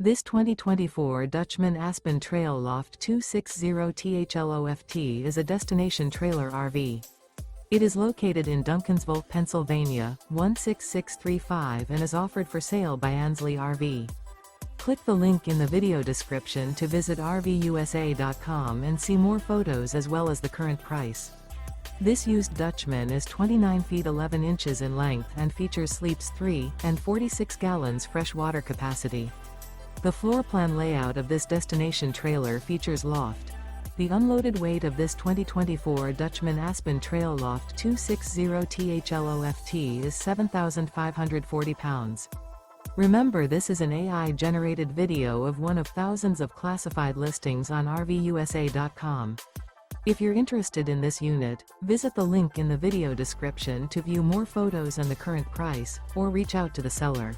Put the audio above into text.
This 2024 Dutchmen Aspen Trail Loft 260THLOFT is a destination trailer RV. It is located in Duncansville, Pennsylvania, 16635 and is offered for sale by Ansley RV. Click the link in the video description to visit RVUSA.com and see more photos as well as the current price. This used Dutchman is 29 feet 11 inches in length and features sleeps 3 and 46 gallons fresh water capacity. The floor plan layout of this destination trailer features loft. The unloaded weight of this 2024 Dutchmen Aspen Trail Loft 260THLOFT is 7,540 pounds. Remember, this is an AI-generated video of one of thousands of classified listings on RVUSA.com. If you're interested in this unit, visit the link in the video description to view more photos and the current price, or reach out to the seller.